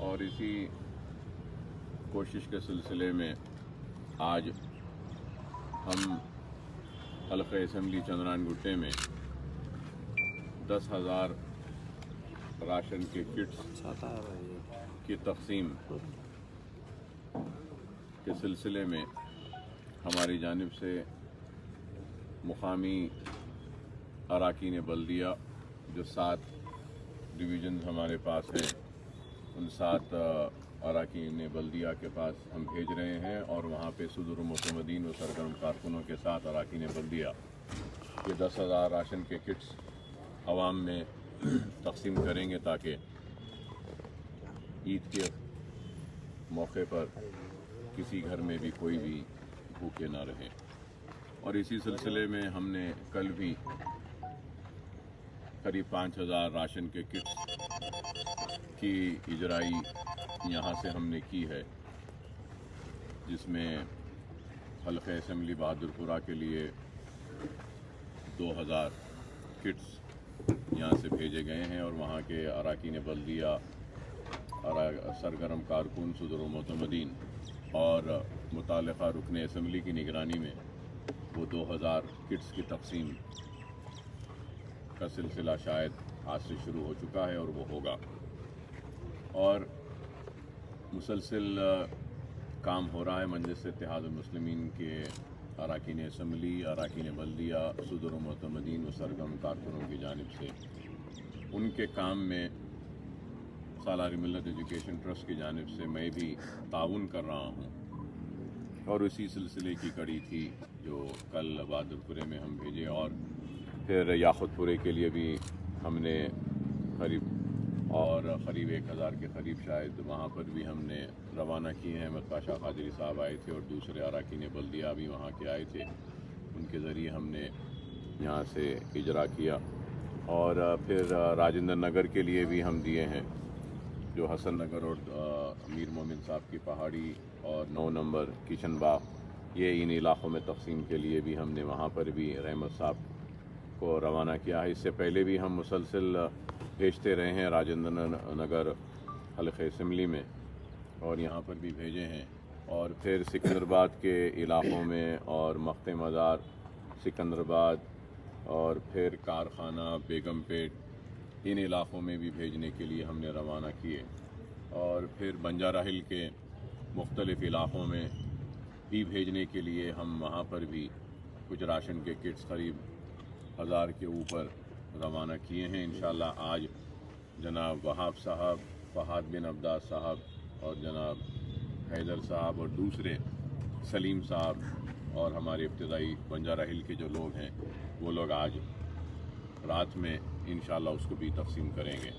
اور اسی کوشش کے سلسلے میں آج ہم حلقہ اسمبلی چندران گٹے میں 10,000 راشن کے کٹس کی تقسیم کے سلسلے میں ہماری جانب سے مقامی اراکین بلدیہ جو 7 ڈویژنز ہمارے پاس ہیں ان 7 اراکین بلدیہ کے پاس ہم بھیج رہے ہیں اور وہاں پہ صدور و معتمدین و سرگرم کارکنوں کے ساتھ اراکین بلدیہ یہ 10,000 راشن کے کٹس عوام میں تقسیم کریں گے تاکہ عید کے موقع پر کسی گھر میں بھی کوئی بھی بھوکے نہ رہے۔ اور اسی سلسلے میں ہم نے کل بھی قریب 5,000 راشن کے کٹس کی اجرائی یہاں سے ہم نے کی ہے، جس میں حلقہ اسمبلی بہادر پورہ کے لیے 2,000 کٹس یہاں سے بھیجے گئے ہیں اور وہاں کے اراکین بلدیہ سرگرم کارکن صدور و معتمدین اور متعلقہ رکن اسمبلی کی نگرانی میں وہ 2,000 کٹس کی تقسیم کا سلسلہ شاید آج سے شروع ہو چکا ہے اور وہ ہوگا، اور مسلسل کام ہو رہا ہے۔ مجلس اتحاد المسلمین کے اراکین اسمبلی، اراکین بلدیہ، صدور و معتمدین و سرگرم کارکنوں کی جانب سے ان کے کام میں سالار ملت ایجوکیشن ٹرسٹ کی جانب سے میں بھی تعاون کر رہا ہوں، اور اسی سلسلے کی کڑی تھی جو کل بہادر پورے میں ہم بھیجے، اور پھر یاقوت پورے کے لیے بھی ہم نے قریب 1,000 کے قریب شاید وہاں پر بھی ہم نے روانہ کیے ہیں۔ احمد پاشا قادری صاحب آئے تھے اور دوسرے اراکین بلدیہ بھی وہاں کے آئے تھے، ان کے ذریعے ہم نے یہاں سے اجرا کیا، اور پھر راجندر نگر کے لیے بھی ہم دیے ہیں، جو حسن نگر اور امیر مومن صاحب کی پہاڑی اور 9 نمبر کشن باغ، یہ ان علاقوں میں تقسیم کے لیے بھی ہم نے وہاں پر بھی رحمت صاحب کو روانہ کیا ہے۔ اس سے پہلے بھی ہم مسلسل بھیجتے رہے ہیں راجندر نگر حلقہ اسمبلی میں، اور یہاں پر بھی بھیجے ہیں، اور پھر سکندرآباد کے علاقوں میں اور مخت مزار سکندرآباد اور پھر کارخانہ بیگم پیٹ، ان علاقوں میں بھی بھیجنے کے لیے ہم نے روانہ کیے، اور پھر بنجارہ ہل کے مختلف علاقوں میں بھی بھیجنے کے لیے ہم وہاں پر بھی کچھ راشن کے کٹس قریب 1,000 کے اوپر روانہ کیے ہیں۔ انشاءاللہ آج جناب وہاب صاحب، فہد بن عباس صاحب اور جناب حیدر صاحب اور دوسرے سلیم صاحب اور ہمارے ابتدائی بنجارہ ہل کے جو لوگ ہیں وہ لوگ آج رات میں انشاءاللہ اس کو بھی تقسیم کریں گے۔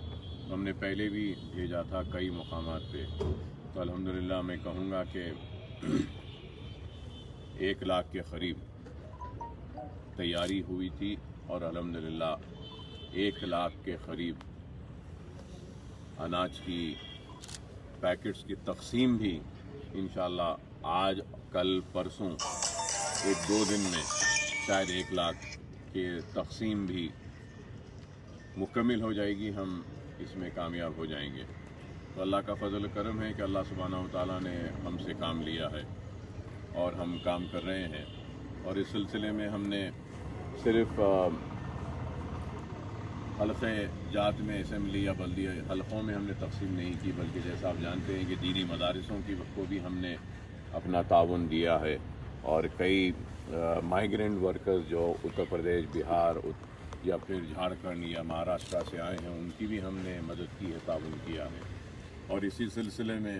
ہم نے پہلے بھی بھیجا تھا کئی مقامات پہ، تو الحمدللہ میں کہوں گا کہ 1 لاکھ کے قریب تیاری ہوئی تھی، اور الحمدللہ 1 لاکھ کے قریب اناج کی پیکٹس کی تقسیم بھی انشاءاللہ آج کل پرسوں 1-2 دن میں شاید 1 لاکھ کی تقسیم بھی مکمل ہو جائے گی، ہم اس میں کامیاب ہو جائیں گے۔ تو اللہ کا فضل کرم ہے کہ اللہ سبحانہ و تعالیٰ نے ہم سے کام لیا ہے اور ہم کام کر رہے ہیں، اور اس سلسلے میں ہم نے صرف حلقہ جات میں اسمبلی یا بلدیہ حلقوں میں ہم نے تقسیم نہیں کی، بلکہ جیسا آپ جانتے ہیں کہ دینی مدارسوں کو بھی ہم نے اپنا تعاون دیا ہے، اور کئی مائیگرینٹ ورکرز جو اتر پردیش، بہار یا پھر جھارکھنڈ یا مہاراشٹر سے آئے ہیں ان کی بھی ہم نے مدد کی ہے، تعاون کیا ہے، اور اسی سلسلے میں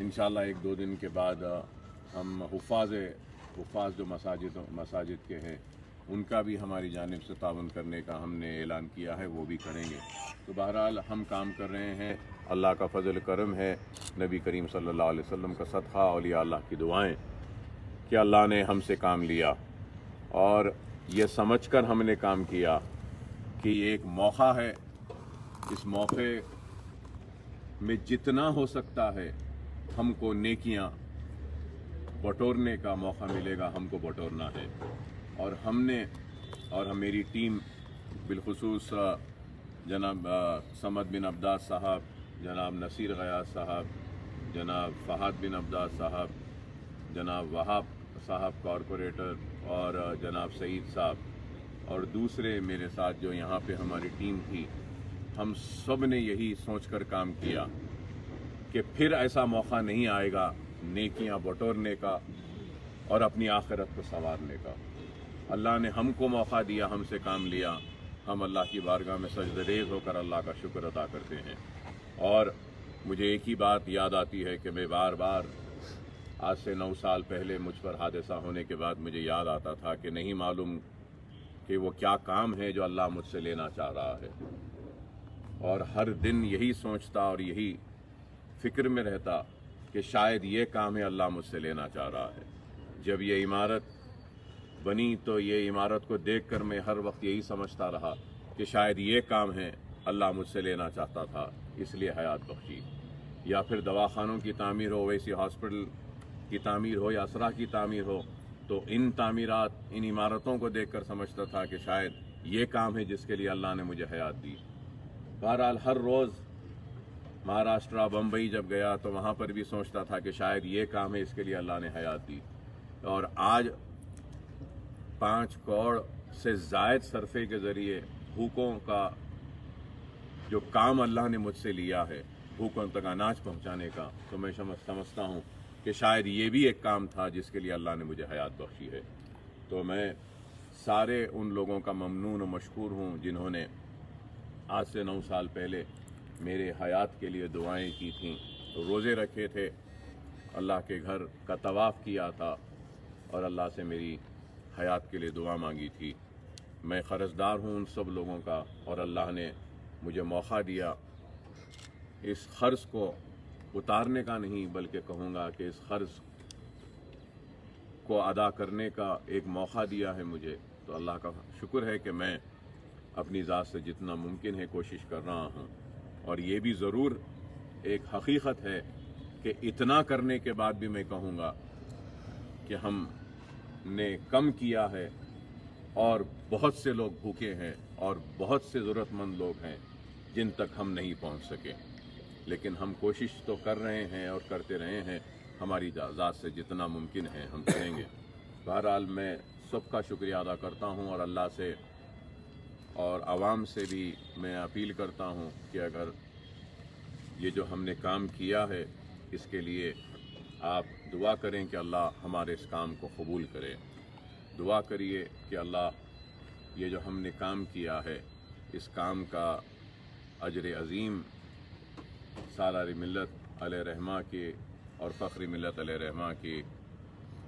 انشاءاللہ 1-2 دن کے بعد ہم حفاظ جو مساجد کے ہیں ان کا بھی ہماری جانب سے تعاون کرنے کا ہم نے اعلان کیا ہے، وہ بھی کریں گے۔ تو بہرحال ہم کام کر رہے ہیں، اللہ کا فضل کرم ہے، نبی کریم صلی اللہ علیہ وسلم کا صدقہ، اولیاء اللہ کی دعائیں کہ اللہ نے ہم سے کام لیا، اور یہ سمجھ کر ہم نے کام کیا کہ یہ ایک موقع ہے، اس موقع میں جتنا ہو سکتا ہے ہم کو نیکیاں بٹورنے کا موقع ملے گا، ہم کو بٹورنا ہے، اور ہم نے اور میری ٹیم بالخصوص جناب سمد بن عباس صاحب जनाब नसीर गयास साहब, जनाब फ़हद बिन अब्दास साहब, जनाब वहाब साहब कॉरपोरेटर और जनाब सईद साहब और दूसरे मेरे साथ जो यहाँ पे हमारी टीम थी, हम सब ने यही सोचकर काम किया कि फिर ऐसा मौका नहीं आएगा नेकियां बटोरने का और अपनी आखिरत को संवारने का। अल्लाह ने हमको मौका दिया, हमसे काम लिया, हम अल्लाह की बारगाह में सजदरेज़ होकर अल्लाह का शुक्र अदा करते हैं। और मुझे एक ही बात याद आती है कि मैं बार बार आज से 9 साल पहले मुझ पर हादसा होने के बाद मुझे याद आता था कि नहीं मालूम कि वो क्या काम है जो अल्लाह मुझसे लेना चाह रहा है। और हर दिन यही सोचता और यही फिक्र में रहता कि शायद ये काम है अल्लाह मुझसे लेना चाह रहा है। जब ये इमारत बनी तो ये इमारत को देखकर मैं हर वक्त यही समझता रहा कि शायद ये काम है अल्लाह मुझसे लेना चाहता था, इसलिए हयात बख्शी। या फिर दवाखानों की तामीर हो, वैसी हॉस्पिटल की तामीर हो या असरा की तामीर हो, तो इन तामीरात, इन इमारतों को देखकर समझता था कि शायद ये काम है जिसके लिए अल्लाह ने मुझे हयात दी। बहरहाल हर रोज़ महाराष्ट्र बम्बई जब गया तो वहाँ पर भी सोचता था कि शायद ये काम है इसके लिए अल्लाह ने हयात दी। और आज 5 करोड़ से ज़ायद सरफे के ज़रिए भूखों का जो काम अल्लाह ने मुझसे लिया है, भूखों तक अनाज पहुँचाने का, तो मैं समझता हूँ कि शायद ये भी एक काम था जिसके लिए अल्लाह ने मुझे हयात बख्शी है। तो मैं सारे उन लोगों का ममनून और मशकूर हूँ जिन्होंने आज से 9 साल पहले मेरे हयात के लिए दुआएं की थीं, रोज़े रखे थे, अल्लाह के घर का तवाफ़ किया था और अल्लाह से मेरी हयात के लिए दुआ मांगी थी। मैं क़र्ज़दार हूँ उन सब लोगों का, और अल्लाह ने मुझे मौका दिया इस क़र्ज़ को उतारने का नहीं, बल्कि कहूँगा कि इस क़र्ज़ को अदा करने का एक मौका दिया है मुझे। तो अल्लाह का शुक्र है कि मैं अपनी ज़ात से जितना मुमकिन है कोशिश कर रहा हूँ। और ये भी ज़रूर एक हकीकत है कि इतना करने के बाद भी मैं कहूँगा कि हमने कम किया है और बहुत से लोग भूखे हैं और बहुत से ज़रूरतमंद लोग हैं जिन तक हम नहीं पहुँच सके। लेकिन हम कोशिश तो कर रहे हैं और करते रहे हैं, हमारी ज़ात से जितना मुमकिन है हम करेंगे। बहरहाल मैं सबका शुक्रिया अदा करता हूँ और अल्लाह से और आवाम से भी मैं अपील करता हूँ कि अगर ये जो हमने काम किया है इसके लिए आप दुआ करें कि अल्लाह हमारे इस काम को कबूल करे। दुआ करिए कि अल्लाह ये जो हमने काम किया है इस काम का अजर अज़ीम सालारी मिल्लत अलैहि रहमा की और फ़ख्री मिल्लत अलैहि रहमा की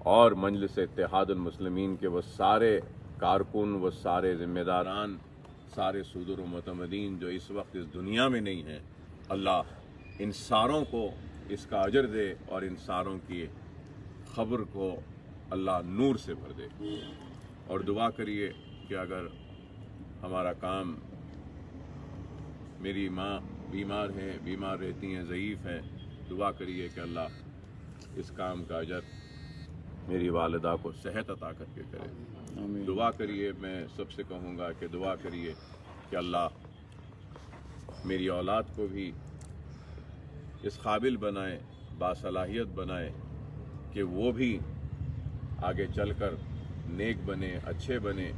और मजलिस इत्तेहादुल मुस्लिमीन के वो सारे कारकुन, वो सारे ज़िम्मेदारान, सारे सुदूर व मुतमदीन जो इस वक्त इस दुनिया में नहीं हैं, अल्लाह इन सारों को इसका अजर दे और इन सारों की खबर को अल्लाह नूर से भर दे। और दुआ करिए कि अगर हमारा काम, मेरी माँ बीमार हैं, बीमार रहती हैं, ज़ईफ़ हैं, दुआ करिए कि अल्लाह इस काम का अजर मेरी वालिदा को सेहत अता करके करे। दुआ करिए, मैं सबसे कहूँगा कि दुआ करिए कि अल्लाह मेरी औलाद को भी इस काबिल बनाए, बासलाहियत बनाए कि वो भी आगे चलकर नेक बने, अच्छे बने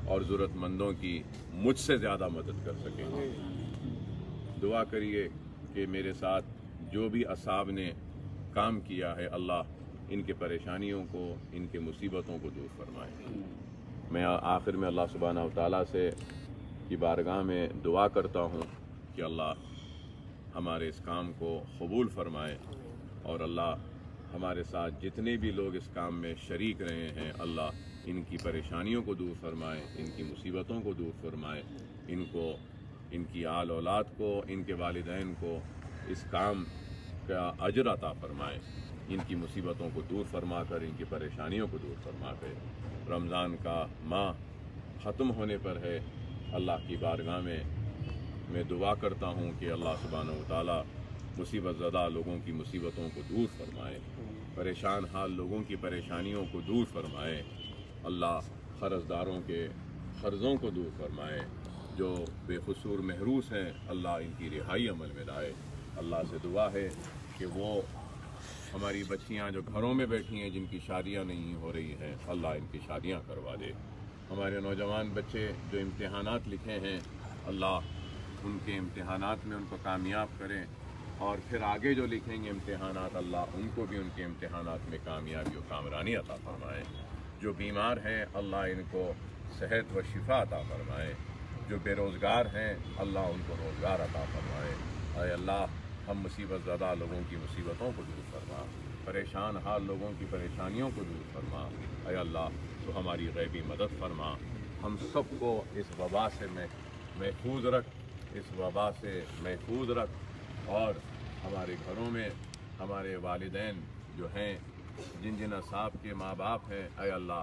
और ज़रूरतमंदों की मुझसे ज़्यादा मदद कर सकें। दुआ करिए कि मेरे साथ जो भी असाब ने काम किया है, अल्लाह इनके परेशानियों को, इनके मुसीबतों को दूर फरमाए। मैं आखिर में अल्लाह सुब्हानहू व तआला से की बारगाह में दुआ करता हूँ कि अल्लाह हमारे इस काम को कबूल फरमाए और अल्लाह हमारे साथ जितने भी लोग इस काम में शरीक रहे हैं, अल्लाह इनकी परेशानियों को दूर फरमाए, इनकी मुसीबतों को दूर फरमाए, इनको, इनकी आल औलाद को, इनके वालिदैन को इस काम का अजर अता फरमाए, इनकी मुसीबतों को दूर फरमा कर, इनकी परेशानियों को दूर फरमा कर। रमज़ान का माह ख़त्म होने पर है, अल्लाह की बारगाह में मैं दुआ करता हूँ कि अल्लाह सुब्हानहू व तआला मुसीबत ज़दा लोगों की मुसीबतों को दूर फरमाए, परेशान हाल लोगों की परेशानियों को दूर फरमाए, अल्लाह क़र्ज़दारों के क़र्ज़ों को दूर फरमाए, जो बेक़सूर महरूस हैं अल्लाह इनकी रिहाई अमल में लाए, अल्लाह से दुआ है कि वो हमारी बच्चियां जो घरों में बैठी हैं, जिनकी शादियां नहीं हो रही हैं, अल्लाह इनकी शादियां करवा दे। हमारे नौजवान बच्चे जो इम्तिहानात लिखे हैं, अल्लाह उनके इम्तिहानात में उनको कामयाब करें, और फिर आगे जो लिखेंगे इम्तिहानात, अल्लाह उनको भी उनके इम्तिहानात में कामयाबी और कामरानी अता फरमाए। जो बीमार हैं, अल्लाह इनको सेहत व शिफा अता फरमाए। जो बेरोज़गार हैं, अल्लाह उनको रोज़गार अता फरमाए। ऐ अल्लाह, हम मुसीबत ज़दा लोगों की मुसीबतों को दूर फरमा, परेशान हाल लोगों की परेशानियों को दूर फरमा। ऐ अल्लाह, तो हमारी गैबी मदद फरमा, हम सबको इस वबा से महफूज रख, इस वबा से महफूज रख, और हमारे घरों में हमारे वालिदैन जो हैं, जिन जिन असाब के माँ बाप हैं, ऐ अल्लाह,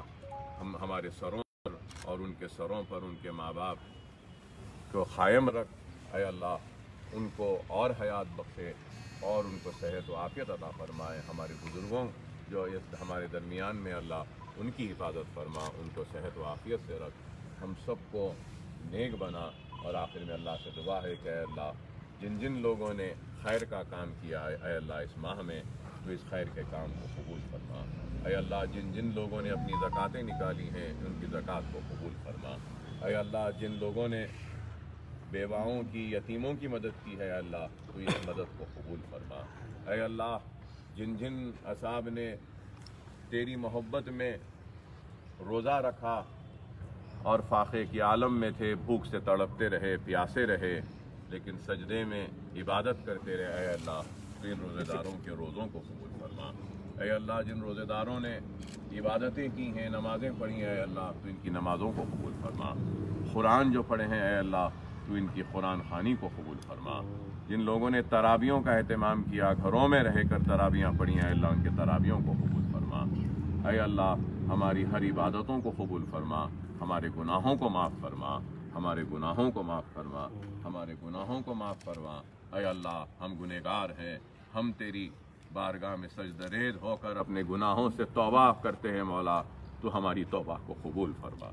हम हमारे सरों पर और उनके सरों पर उनके माँ बाप को कायम रख। ऐ अल्लाह, उनको और हयात बख्शे और उनको सेहत व आफियत अता फरमाए। हमारे बुज़ुर्गों जो इस हमारे दरमियान में, अल्लाह उनकी हिफाजत फरमा, उनको सेहत व आफियत से रख, हम सबको नेक बना। और आखिर में अल्लाह से दुआ है कि अल्लाह, जिन जिन लोगों ने खैर का काम किया है, ऐ अल्लाह इस माह में तो इस खैर के काम को कबूल फरमा। ऐ अल्लाह, जिन जिन लोगों ने अपनी ज़कातें निकाली हैं, उनकी ज़कात को कबूल फरमा। ऐ अल्लाह, जिन लोगों ने बेवाओं की, यतीमों की मदद की है, अल्लाह तो इस मदद को कबूल फरमा। ऐ अल्लाह, जिन जिन असाब ने तेरी मोहब्बत में रोज़ा रखा और फाक़े की आलम में थे, भूख से तड़पते रहे, प्यासे रहे, लेकिन सजदे में इबादत करते रहे, ऐ अल्लाह तो इन रोज़ेदारों के रोज़ों को कबूल फरमा। ऐ अल्लाह, जिन रोज़ेदारों ने इबादतें की हैं, नमाज़ें पढ़ी हैं, ऐ अल्लाह तो इनकी नमाज़ों को कबूल फरमा। कुरान जो पढ़े हैं, ऐ अल्लाह तो इनकी कुरान ख़ानी को कबूल फरमा। जिन लोगों ने तराबियों का एहतमाम किया, घरों में रह कर तराबियाँ पढ़ी हैं, अल्लाह उनके तराबियों को कबूल फरमा। ऐ अल्लाह, हमारी हर इबादतों को कबूल फरमा, हमारे गुनाहों को माफ़ फरमा, हमारे गुनाहों को माफ़ फरमा, हमारे गुनाहों को माफ़ फरमा। ऐ अल्लाह, हम गुनहगार हैं, हम तेरी बारगाह में सजदरेज़ होकर अपने गुनाहों से तौबा करते हैं। मौला, तो हमारी तौबा को कबूल फरमा,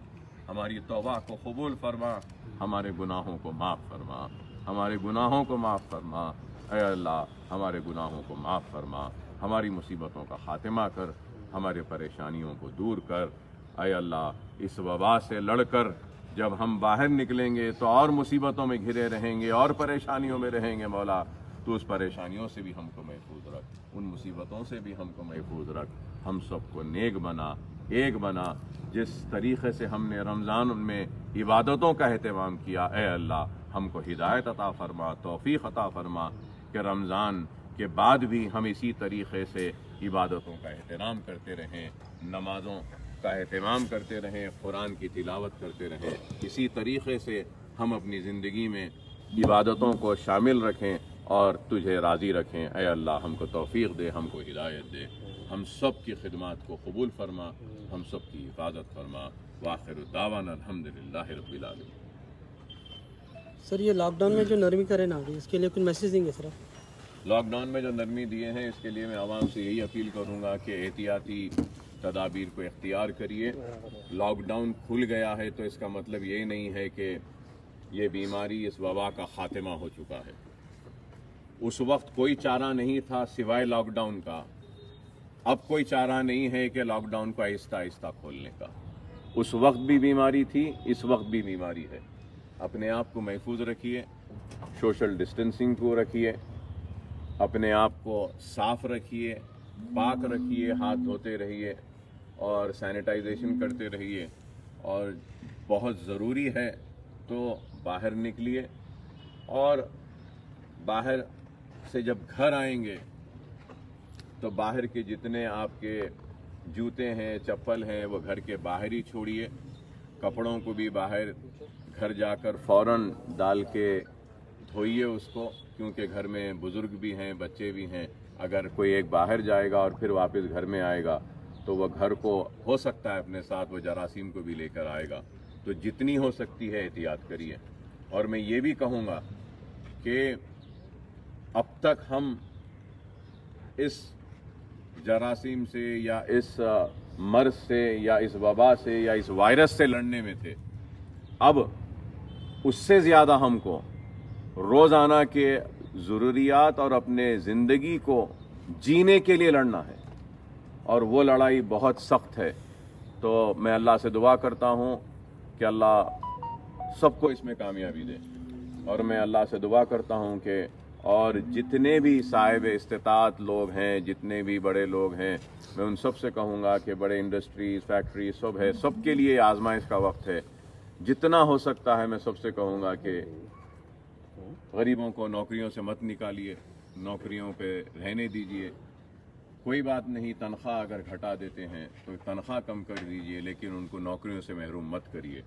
हमारी तौबा को कबूल फरमा, हमारे गुनाहों को माफ़ फरमा, हमारे गुनाहों को माफ़ फरमा। ऐ अल्लाह, हमारे गुनाहों को माफ़ फरमा, हमारी मुसीबतों का ख़ात्मा कर, हमारे परेशानियों को दूर कर। ऐ अल्लाह, इस वबा से लड़कर जब हम बाहर निकलेंगे तो और मुसीबतों में घिरे रहेंगे और परेशानियों में रहेंगे। मौला, तो उस परेशानियों से भी हमको महफूज रख, उन मुसीबतों से भी हमको महफूज रख। हम सबको नेक बना, एक बना। जिस तरीक़े से हमने रमज़ान में इबादतों का एहतमाम किया, ऐ अल्लाह हमको हिदायत अता फरमा, तौफ़ीक़ अता फरमा कि रमज़ान के बाद भी हम इसी तरीक़े से इबादतों का एहतराम करते रहें, नमाज़ों का एहतमाम करते रहें, कुरान की तिलावत करते रहें। इसी तरीक़े से हम अपनी ज़िंदगी में इबादतों को शामिल रखें और तुझे राज़ी रखें। ऐ अल्लाह, हमको तौफ़ीक़ दे, हमको हिदायत दे, हम सब की खिदमत को कबूल फरमा, हम सब की हिफाजत फरमा। वाखिर दावाना अल्हम्दुलिल्लाहि रब्बिल आलमीन। सर, ये लॉकडाउन में जो नरमीकरण आ गई, इसके लिए कुछ मैसेज देंगे सर? लॉकडाउन में जो नरमी दिए हैं, इसके लिए मैं आवाम से यही अपील करूँगा कि एहतियाती तदाबीर को इख्तियार करिए। लॉकडाउन खुल गया है तो इसका मतलब यही नहीं है कि ये बीमारी, इस वबा का ख़ात्मा हो चुका है। उस वक्त कोई चारा नहीं था सिवाय लॉकडाउन का, अब कोई चारा नहीं है कि लॉकडाउन को आहिस्ता आहिस्ता खोलने का। उस वक्त भी बीमारी थी, इस वक्त भी बीमारी है। अपने आप को महफूज रखिए, सोशल डिस्टेंसिंग को रखिए, अपने आप को साफ रखिए, पाक रखिए, हाथ धोते रहिए और सैनिटाइजेशन करते रहिए, और बहुत ज़रूरी है तो बाहर निकलिए, और बाहर से जब घर आएंगे तो बाहर के जितने आपके जूते हैं, चप्पल हैं, वो घर के बाहर ही छोड़िए। कपड़ों को भी बाहर घर जाकर फ़ौरन डाल के धोइए उसको, क्योंकि घर में बुज़ुर्ग भी हैं, बच्चे भी हैं। अगर कोई एक बाहर जाएगा और फिर वापस घर में आएगा तो वह घर को हो सकता है अपने साथ वो जरासीम को भी लेकर आएगा। तो जितनी हो सकती है एहतियात करिए। और मैं ये भी कहूँगा कि अब तक हम इस जरासीम से या इस मर्ज से या इस वबा से या इस वायरस से लड़ने में थे, अब उससे ज़्यादा हमको रोज़ाना के ضروریات اور اپنے زندگی کو جینے کے لیے لڑنا ہے، اور وہ لڑائی بہت سخت ہے. تو میں اللہ سے دعا کرتا ہوں کہ اللہ سب کو اس میں کامیابی دے، اور میں اللہ سے دعا کرتا ہوں کہ اور جتنے بھی صاحب استطاعت لوگ ہیں، جتنے بھی بڑے لوگ ہیں، میں ان سب سے کہوں گا کہ بڑے انڈسٹریز، فیکٹریز سب ہے، سب کے لیے آزمائش کا وقت ہے. جتنا ہو سکتا ہے میں سب سے کہوں گا کہ غریبوں کو نوکریوں سے مت نکالیے، نوکریوں پہ رہنے دیجئے. کوئی بات نہیں، تنخواہ اگر گھٹا دیتے ہیں تو تنخواہ کم کر دیجئے، لیکن ان کو نوکریوں سے محروم مت کریے.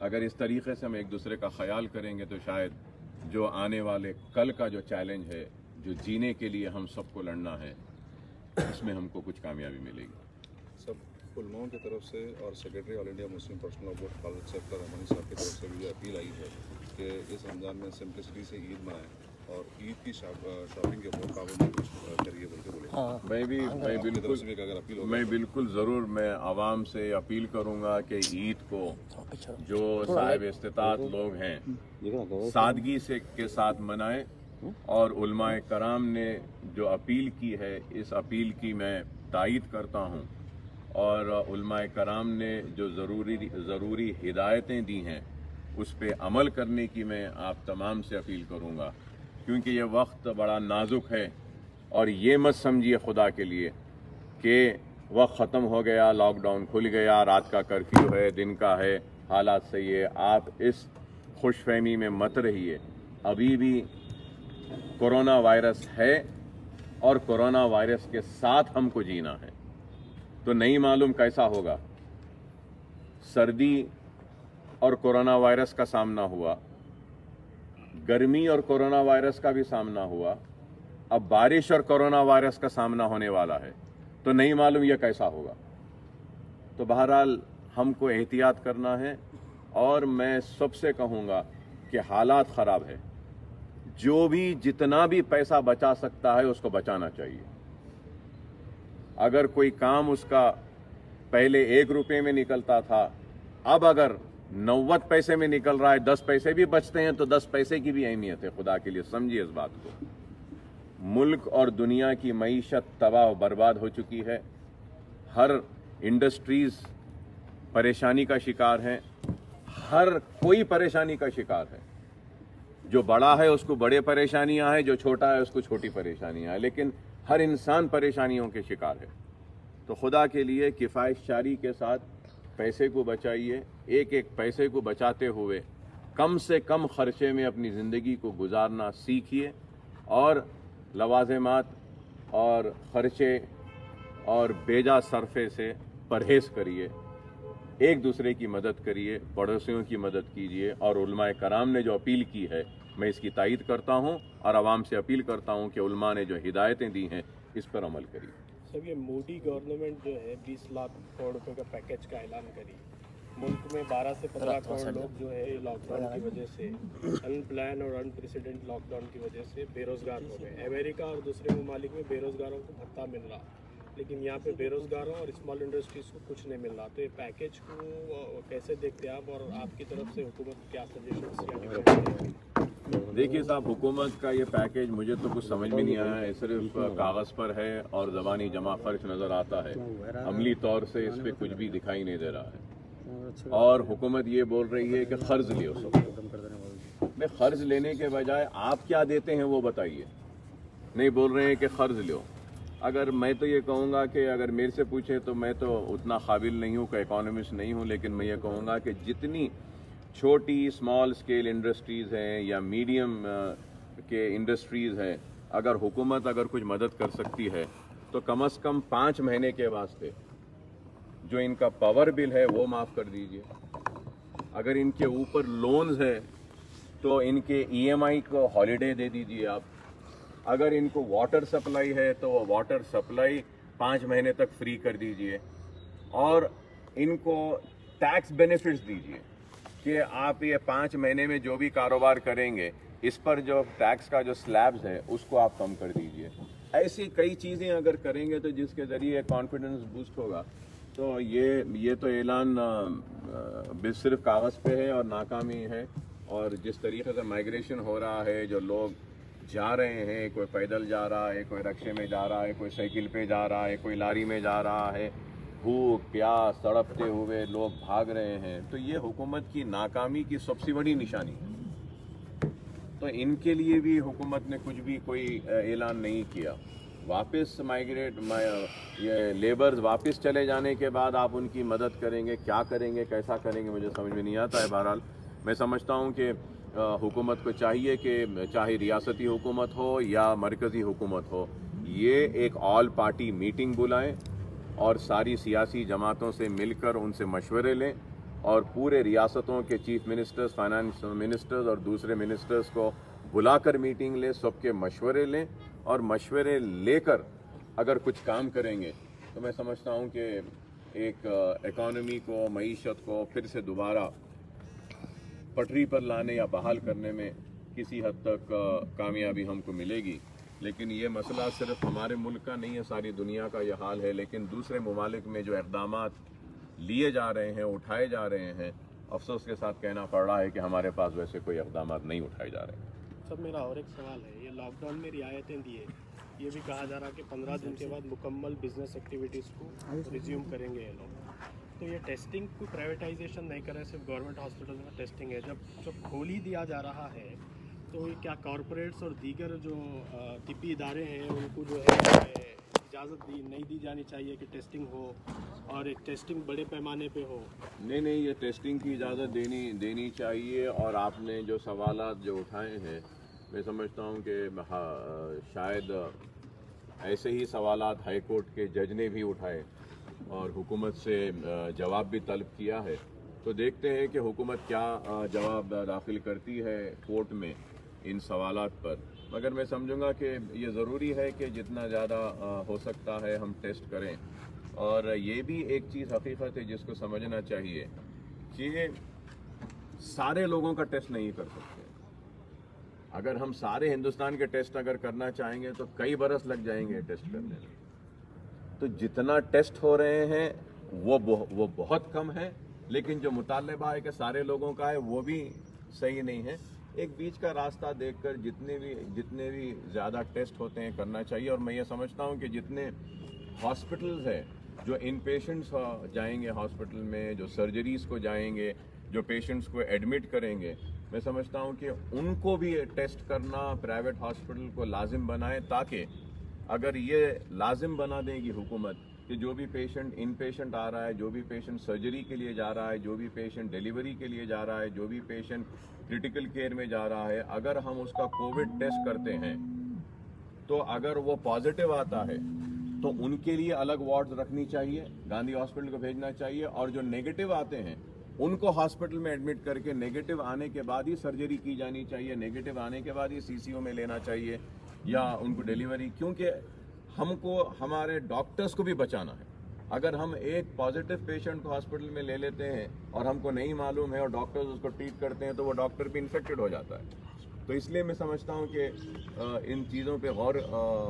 اگر اس طریقے سے ہم ایک دوسرے کا خیال کریں گے تو شاید جو آنے والے کل کا جو چیلنج ہے، جو جینے کے لیے ہم سب کو لڑنا ہے، اس میں ہم کو کچھ کامیابی ملے گی. سب علماؤں کی طرف سے اور سیکریٹری آل انڈیا مسلم پرسنل لا بورڈ خالد صاحب رحمانی صاحب کی طرف سے بھی یہ اپیل آئی ہے کہ اس رمضان میں سمپلسٹی سے عید منائیں اور عید کی شاپنگ کے اوپر پابندی کچھ کریے بول کے بولے. میں بالکل ضرور میں عوام سے اپیل کروں گا کہ عید کو جو صاحب استطاعت لوگ ہیں سادگی سے کے ساتھ منائیں، اور علماء کرام نے جو اپیل کی ہے اس اپیل کی میں تائید کرتا ہوں، اور علماء کرام نے جو ضروری ہدایتیں دی ہیں اس پہ عمل کرنے کی میں آپ تمام سے اپیل کروں گا، کیونکہ یہ وقت بڑا نازک ہے. اور یہ مت سمجھیے خدا کے لیے کہ وقت ختم ہو گیا، لاک ڈاؤن کھل گیا، رات کا کرفیو ہے، دن کا ہے، حالات صحیح ہے. آپ اس خوش فہمی میں مت رہیے. ابھی بھی کورونا وائرس ہے، اور کورونا وائرس کے ساتھ ہم کو جینا ہے. تو نہیں معلوم کیسا ہوگا. سردی اور کورونا وائرس کا سامنا ہوا، گرمی اور کورونا وائرس کا بھی سامنا ہوا، اب بارش اور کورونا وائرس کا سامنا ہونے والا ہے. تو نہیں معلوم یہ کیسا ہوگا. تو بہرحال ہم کو احتیاط کرنا ہے، اور میں سب سے کہوں گا کہ حالات خراب ہے. جو بھی جتنا بھی پیسہ بچا سکتا ہے اس کو بچانا چاہیے. اگر کوئی کام اس کا پہلے 1 روپے میں نکلتا تھا، اب اگر 90 پیسے میں نکل رہا ہے، 10 پیسے بھی بچتے ہیں تو 10 پیسے کی بھی اہمیت ہے. خدا کے لیے سمجھیے اس بات کو. ملک اور دنیا کی معیشت تباہ و برباد ہو چکی ہے. ہر انڈسٹریز پریشانی کا شکار ہیں، ہر کوئی پریشانی کا شکار ہے. جو بڑا ہے اس کو بڑے پریشانیاں ہیں، جو چھوٹا ہے اس کو چھوٹی پریشانیاں ہیں، لیکن ہر انسان پریشانیوں کے شکار ہے. تو خدا کے لیے کفایت شاری کے ساتھ پیسے کو بچائیے. ایک ایک پیسے کو بچاتے ہوئے کم سے کم خرچے میں اپنی زندگی کو گزارنا سیکھیے، اور لوازمات اور خرچے اور بیجا صرفے سے پرہیز کریے. ایک دوسرے کی مدد کریے، پڑوسیوں کی مدد کیجیے. اور علماء کرام نے جو اپیل کی ہے میں اس کی تائید کرتا ہوں، اور عوام سے اپیل کرتا ہوں کہ علماء نے جو ہدایتیں دی ہیں اس پر عمل کریے. سر یہ مودی گورنمنٹ جو ہے 20 لاکھ کروڑ روپے کا پیکیج کا اعلان کری. ملک میں 12 سے 15 کروڑ لوگ جو ہے لاک ڈاؤن کی وجہ سے، ان پلان اور ان پریسیڈنٹ لاک ڈاؤن کی وجہ سے بے روزگار ہو گئے. امریکہ اور دوسرے ممالک میں بے روزگاروں کو بھتہ مل رہا، لیکن یہاں پہ بے روزگاروں اور اسمال انڈسٹریز کو کچھ نہیں مل رہا. تو یہ پیکیج کو کیسے دیکھتے ہیں آپ، اور آپ کی طرف سے حکومت کیا سجیشنس؟ دیکھیے صاحب، حکومت کا یہ پیکیج مجھے تو کچھ سمجھ میں نہیں آیا ہے. صرف کاغذ پر ہے اور زبانی جمع خرچ نظر آتا ہے. عملی طور سے اس پہ کچھ بھی دکھائی نہیں دے رہا ہے. اور حکومت یہ بول رہی ہے کہ قرض لیو. میں قرض لینے کے بجائے آپ کیا دیتے ہیں وہ بتائیے. نہیں بول رہے ہیں کہ قرض لو. اگر میں تو یہ کہوں گا کہ اگر میرے سے پوچھے تو میں تو اتنا قابل نہیں ہوں کہ اکانومسٹ نہیں ہوں، لیکن میں یہ کہوں گا کہ جتنی چھوٹی اسمال اسکیل انڈسٹریز ہیں یا میڈیم کے انڈسٹریز ہیں، اگر حکومت اگر کچھ مدد کر سکتی ہے تو کم از کم 5 مہینے کے واسطے جو ان کا پاور بل ہے وہ معاف کر دیجئے. اگر ان کے اوپر لونز ہیں تو ان کے EMI کو ہالیڈے دے دیجئے آپ. اگر ان کو واٹر سپلائی ہے تو واٹر سپلائی 5 مہینے تک فری کر دیجئے. اور ان کو ٹیکس بینیفٹس دیجئے کہ آپ یہ 5 مہینے میں جو بھی کاروبار کریں گے اس پر جو ٹیکس کا جو سلیبز ہے اس کو آپ کم کر دیجئے. ایسی کئی چیزیں اگر کریں گے تو جس کے ذریعے کانفیڈنس بوسٹ ہوگا. تو یہ تو اعلان صرف کاغذ پہ ہے اور ناکامی ہے. اور جس طریقے سے مائیگریشن ہو رہا ہے، جو لوگ जा रहे हैं, कोई पैदल जा रहा है, कोई रिक्शे में जा रहा है, कोई साइकिल पे जा रहा है, कोई लारी में जा रहा है, भूख प्यास तड़पते हुए लोग भाग रहे हैं, तो ये हुकूमत की नाकामी की सबसे बड़ी निशानी है। तो इनके लिए भी हुकूमत ने कुछ भी कोई ऐलान नहीं किया। वापस ये लेबर्स वापस चले जाने के बाद आप उनकी मदद करेंगे, क्या करेंगे, कैसा करेंगे, मुझे समझ में नहीं आता है। बहरहाल मैं समझता हूँ कि हुकूमत को चाहिए कि चाहे रियासती हुकूमत हो या मरकज़ी हुकूमत हो, ये एक ऑल पार्टी मीटिंग बुलाएं और सारी सियासी जमातों से मिलकर उनसे मशवरे लें और पूरे रियासतों के चीफ मिनिस्टर्स, फाइनेंस मिनिस्टर्स और दूसरे मिनिस्टर्स को बुलाकर मीटिंग लें, सबके मशवरे लें और मशवरे लेकर अगर कुछ काम करेंगे तो मैं समझता हूँ कि एक इकॉनमी को, मईशत को फिर से दोबारा पटरी पर लाने या बहाल करने में किसी हद तक कामयाबी हमको मिलेगी। लेकिन ये मसला सिर्फ हमारे मुल्क का नहीं है, सारी दुनिया का यह हाल है। लेकिन दूसरे ममालिक में जो इक़दामात लिए जा रहे हैं, उठाए जा रहे हैं, अफसोस के साथ कहना पड़ रहा है कि हमारे पास वैसे कोई इक़दामात नहीं उठाए जा रहे हैं। सब मेरा और एक सवाल है, ये लॉकडाउन में रियायतें दिए, ये भी कहा जा रहा है कि 15 दिन के बाद मुकम्मल बिजनेस एक्टिविटीज़ को रिज्यूम करेंगे ये लोग। तो ये टेस्टिंग को प्राइवेटाइजेशन नहीं कर रहे, सिर्फ गवर्नमेंट हॉस्पिटल में टेस्टिंग है। जब खोल ही दिया जा रहा है तो ये क्या कॉरपोरेट्स और दीगर जो तिब्बी इदारे हैं उनको जो है इजाज़त नहीं दी जानी चाहिए कि टेस्टिंग हो और एक टेस्टिंग बड़े पैमाने पे हो? नहीं, ये टेस्टिंग की इजाज़त देनी चाहिए। और आपने जो सवालात जो उठाए हैं, मैं समझता हूँ कि शायद ऐसे ही सवालात हाई कोर्ट के जज ने भी उठाए और हुकूमत से जवाब भी तलब किया है। तो देखते हैं कि हुकूमत क्या जवाब दाखिल करती है कोर्ट में इन सवालात पर। मगर मैं समझूंगा कि ये ज़रूरी है कि जितना ज़्यादा हो सकता है हम टेस्ट करें। और ये भी एक चीज़ हकीकत है जिसको समझना चाहिए कि सारे लोगों का टेस्ट नहीं कर सकते। अगर हम सारे हिंदुस्तान के टेस्ट अगर करना चाहेंगे तो कई बरस लग जाएंगे टेस्ट करने में। तो जितना टेस्ट हो रहे हैं वो बहुत कम है, लेकिन जो मुतालबा है कि सारे लोगों का है वो भी सही नहीं है। एक बीच का रास्ता देखकर जितने भी ज़्यादा टेस्ट होते हैं करना चाहिए। और मैं ये समझता हूँ कि जितने हॉस्पिटल्स हैं जो इन पेशेंट्स जाएंगे हॉस्पिटल में, जो सर्जरीज़ को जाएंगे, जो पेशेंट्स को एडमिट करेंगे, मैं समझता हूँ कि उनको भी टेस्ट करना प्राइवेट हॉस्पिटल को लाजिम बनाए, ताकि अगर ये लाजिम बना देगी हुकूमत कि जो भी पेशेंट इन पेशेंट आ रहा है, जो भी पेशेंट सर्जरी के लिए जा रहा है, जो भी पेशेंट डिलीवरी के लिए जा रहा है, जो भी पेशेंट क्रिटिकल केयर में जा रहा है, अगर हम उसका कोविड टेस्ट करते हैं तो अगर वो पॉजिटिव आता है तो उनके लिए अलग वार्ड्स रखनी चाहिए, गांधी हॉस्पिटल को भेजना चाहिए। और जो नेगेटिव आते हैं उनको हॉस्पिटल में एडमिट करके नेगेटिव आने के बाद ही सर्जरी की जानी चाहिए, नेगेटिव आने के बाद ही सीसीयू में लेना चाहिए या उनको डिलीवरी। क्योंकि हमको हमारे डॉक्टर्स को भी बचाना है। अगर हम एक पॉजिटिव पेशेंट को हॉस्पिटल में ले लेते हैं और हमको नहीं मालूम है और डॉक्टर्स उसको ट्रीट करते हैं तो वो डॉक्टर भी इन्फेक्टेड हो जाता है। तो इसलिए मैं समझता हूँ कि इन चीज़ों पे गौर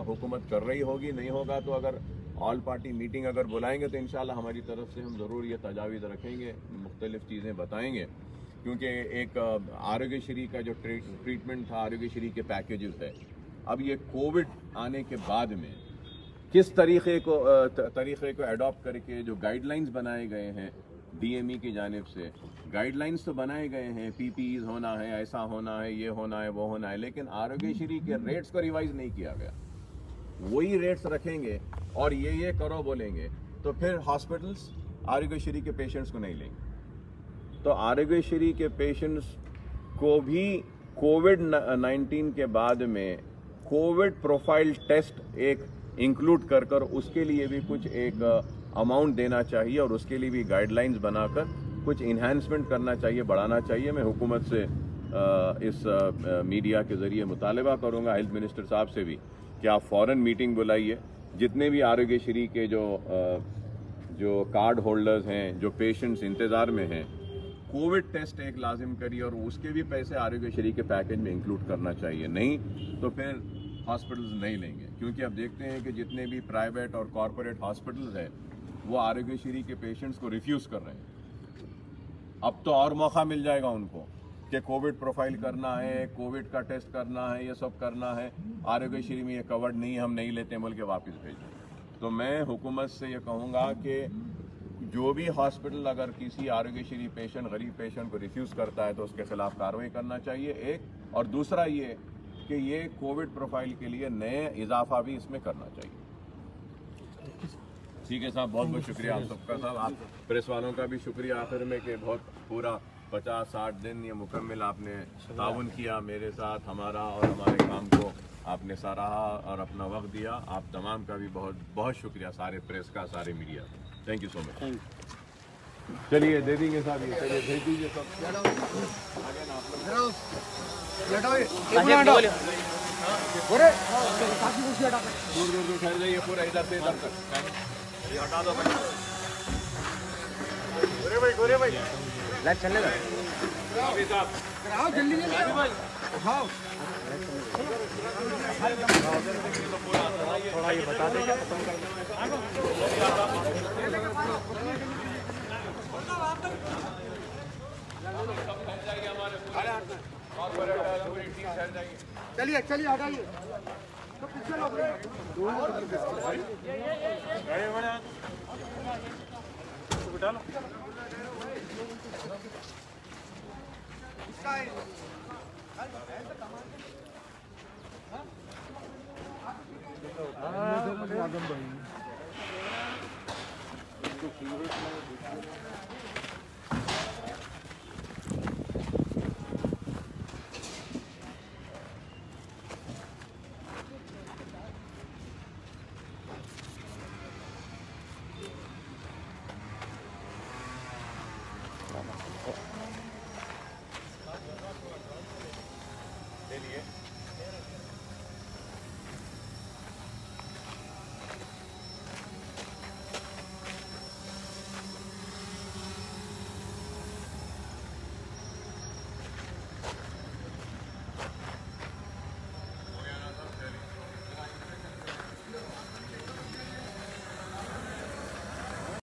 हुकूमत कर रही होगी। नहीं होगा तो अगर ऑल पार्टी मीटिंग अगर बुलाएंगे तो इंशाल्लाह हमारी तरफ से हम ज़रूर ये तजावीज़ रखेंगे, मुख्तलिफ़ चीज़ें बताएंगे। क्योंकि एक आरोग्यश्री का जो ट्रीटमेंट था, आरोग्यश्री के पैकेजेस है, अब ये कोविड आने के बाद में किस तरीक़े को एडॉप्ट करके जो गाइडलाइंस बनाए गए हैं डीएमई की जानिब से, गाइडलाइंस तो बनाए गए हैं, पीपीईज होना है, ऐसा होना है, ये होना है, वो होना है, लेकिन आरोग्यश्री के रेट्स को रिवाइज नहीं किया गया। वही रेट्स रखेंगे और ये करो बोलेंगे तो फिर हॉस्पिटल्स आरोग्यश्री के पेशेंट्स को नहीं लेंगे। तो आरोग्यश्री के पेशेंट्स को भी कोविड-19 के बाद में कोविड प्रोफाइल टेस्ट एक इंक्लूड कर उसके लिए भी कुछ एक अमाउंट देना चाहिए और उसके लिए भी गाइडलाइंस बनाकर कुछ इन्हांसमेंट करना चाहिए, बढ़ाना चाहिए। मैं हुकूमत से इस मीडिया के ज़रिए मुतालबा करूँगा, हेल्थ मिनिस्टर साहब से भी, कि आप फ़ौरन मीटिंग बुलाइए। जितने भी आरोग्यश्री के जो कार्ड होल्डर्स हैं, जो पेशेंट्स इंतज़ार में हैं, कोविड टेस्ट एक लाजिम करिए और उसके भी पैसे आरोग्यश्री के पैकेज में इंक्लूड करना चाहिए। नहीं तो फिर हॉस्पिटल्स नहीं लेंगे। क्योंकि अब देखते हैं कि जितने भी प्राइवेट और कॉरपोरेट हॉस्पिटल्स हैं वो आरोग्यश्री के पेशेंट्स को रिफ्यूज़ कर रहे हैं। अब तो और मौका मिल जाएगा उनको कि कोविड प्रोफाइल करना है, कोविड का टेस्ट करना है, ये सब करना है, आरोग्यश्री में ये कवर्ड नहीं, हम नहीं लेते बोल के वापस भेजें। तो मैं हुकूमत से ये कहूँगा कि जो भी हॉस्पिटल अगर किसी आरोग्यश्री पेशेंट, गरीब पेशेंट को रिफ्यूज़ करता है तो उसके खिलाफ कार्रवाई करना चाहिए, एक। और दूसरा ये कि ये कोविड प्रोफाइल के लिए नए इजाफा भी इसमें करना चाहिए। ठीक है साहब, बहुत बहुत शुक्रिया आप सबका। साहब आप प्रेस वालों का भी शुक्रिया आखिर में कि बहुत पूरा 50-60 दिन ये मुकम्मल आपने ताउन किया मेरे साथ, हमारा और हमारे काम को आपने सराहा और अपना वक्त दिया। आप तमाम का भी बहुत बहुत शुक्रिया, सारे प्रेस का, सारे मीडिया का। Thank you so much. चलिए दे देंगे साहब, ये चलिए भेज दीजिए सब। आगे ना आप लोग दूर ठहर जाइए, पूरा इधर से इधर तक ये हटा दो भाई। गोरे भाई लाइट चलने दो साहब, जल्दी भाई उठाओ। थोड़ा ये बता दें चलिए चलिए हटाइए तो पीछे लोग बिठा लो।